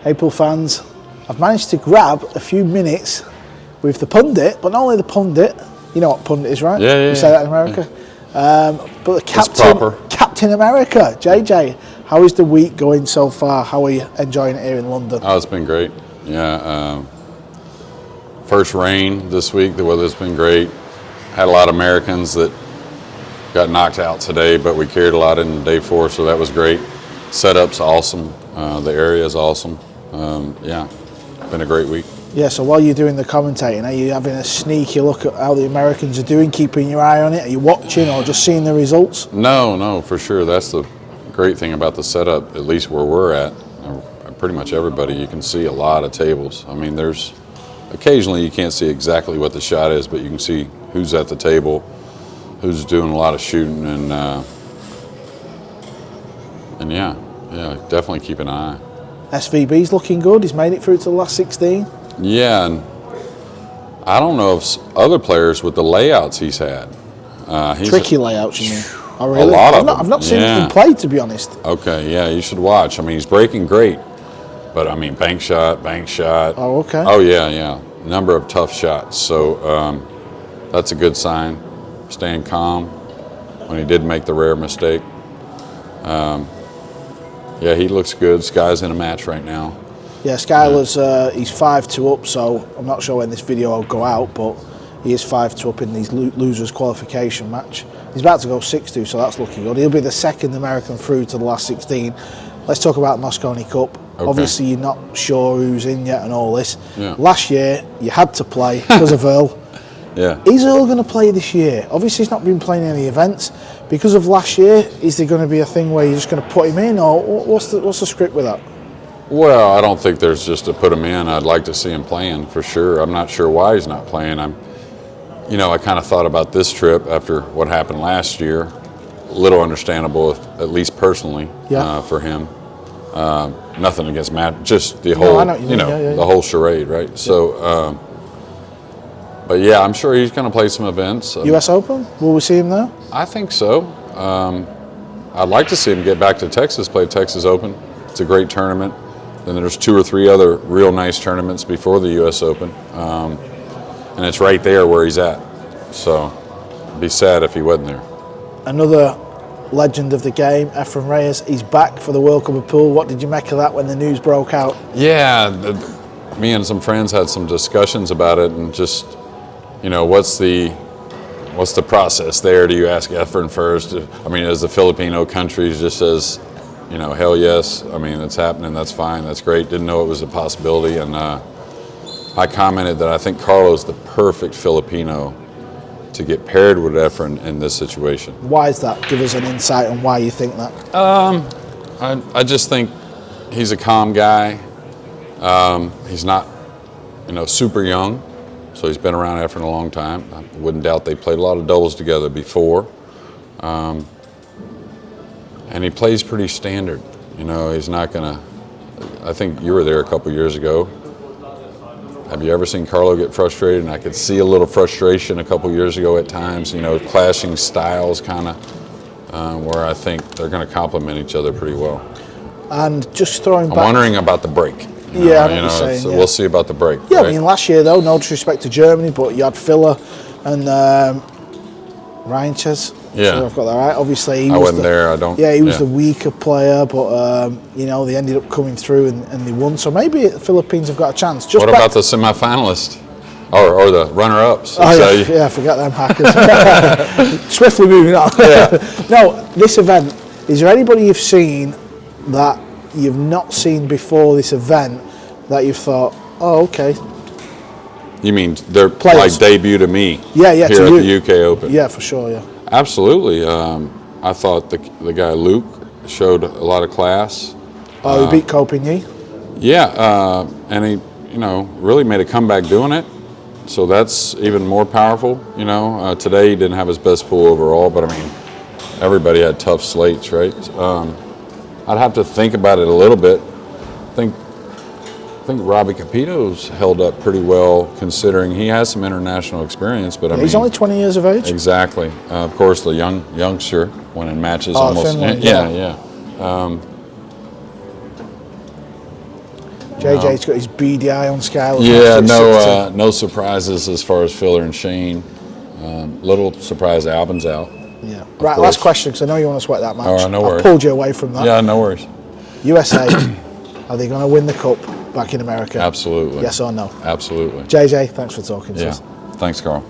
April fans, I've managed to grab a few minutes with the pundit, but not only the pundit, you know what pundit is, right? Yeah. You say that in America. Yeah. But the proper. Captain America, JJ. How is the week going so far? How are you enjoying it here in London? Oh, it's been great. Yeah. First rain this week. The weather's been great. Had a lot of Americans that got knocked out today, but we carried a lot in day 4, so that was great. Setup's awesome. The area is awesome. Yeah, been a great week. Yeah, so while you're doing the commentating, are you having a sneaky look at how the Americans are doing, keeping your eye on it? Are you watching or just seeing the results? No, for sure. That's the great thing about the setup, at least where we're at. Pretty much everybody, you can see a lot of tables. I mean, there's occasionally you can't see exactly what the shot is, but you can see who's at the table, who's doing a lot of shooting, and yeah, definitely keep an eye. SVB's looking good. He's made it through to the last 16. Yeah, and I don't know if other players with the layouts he's had. Tricky layouts, you mean? Oh, really? A lot of them. I've not seen him play, to be honest. Okay, yeah, you should watch. I mean, he's breaking great, but I mean, bank shot. Oh, okay. Oh, yeah. Number of tough shots. So that's a good sign. Staying calm when he did make the rare mistake. Yeah, he looks good. Sky's in a match right now. Yeah, Skyler's he's 5-2 up, so I'm not sure when this video will go out, but he is 5-2 up in these losers qualification match. He's about to go 6-2, so that's looking good. He'll be the second American through to the last 16. Let's talk about Mosconi Cup. Okay. Obviously, you're not sure who's in yet and all this. Yeah. Last year, you had to play because of Earl. Yeah. Is Earl going to play this year? Obviously, he's not been playing any events. Because of last year, is there going to be a thing where you're just going to put him in, or what's the script with that? Well, I don't think there's just to put him in. I'd like to see him playing for sure. I'm not sure why he's not playing. I kind of thought about this trip after what happened last year. A little understandable, at least personally, for him. Nothing against Matt, just the whole, the whole charade, right? Yeah. So, but yeah, I'm sure he's going to play some events. US Open? Will we see him there? I think so. I'd like to see him get back to Texas, play Texas Open. It's a great tournament. Then there's 2 or 3 other real nice tournaments before the US Open. And it's right there where he's at. So it'd be sad if he wasn't there. Another legend of the game, Efren Reyes, he's back for the World Cup of Pool. What did you make of that when the news broke out? Yeah, me and some friends had some discussions about it, and just, what's the process there? Do you ask Efren first? I mean, as the Filipino country just says, hell yes. I mean, it's happening. That's fine. That's great. Didn't know it was a possibility. And I commented that I think Carlo's the perfect Filipino to get paired with Efren in this situation. Why is that? Give us an insight on why you think that. I just think he's a calm guy. He's not, super young, so he's been around Efren a long time. I wouldn't doubt they played a lot of doubles together before. And he plays pretty standard. He's not going to, I think you were there a couple years ago. Have you ever seen Carlo get frustrated? And I could see a little frustration a couple years ago at times, clashing styles kind of, where I think they're going to complement each other pretty well. And just throwing back... I'm wondering about the break. We'll see about the break. Yeah, right? I mean, last year, though, no disrespect to Germany, but you had Filler and Reinches. Yeah. Sure I've got that right. Obviously, I wasn't there. I don't... Yeah, he was the weaker player, but, they ended up coming through and they won. So maybe the Philippines have got a chance. What about the semi-finalists? Or the runner-ups? I forget them hackers. Swiftly moving on. Yeah. No, this event, is there anybody you've seen that you've not seen before this event that you've thought, oh, okay? You mean they're players. Like debut to me? Yeah, here to at the UK Open. Yeah, for sure, yeah. Absolutely. I thought the guy Luke showed a lot of class. Oh, he beat Copigny? Yeah, and he, really made a comeback doing it. So that's even more powerful. Today he didn't have his best pool overall, but I mean, everybody had tough slates, right? I'd have to think about it a little bit. I think Robbie Capito's held up pretty well, considering he has some international experience. But he's only 20 years of age. Exactly. Of course, the youngster winning matches Finland, yeah. JJ's got his beady eye on Sky. Yeah, no surprises as far as Filler and Shane. Little surprise, Albin's out. Yeah. Right, last question, because I know you want to sweat that match. All right, no worries. I pulled you away from that. Yeah, no worries. USA, are they going to win the Cup back in America? Absolutely. Yes or no? Absolutely. JJ, thanks for talking to us. Thanks, Carl.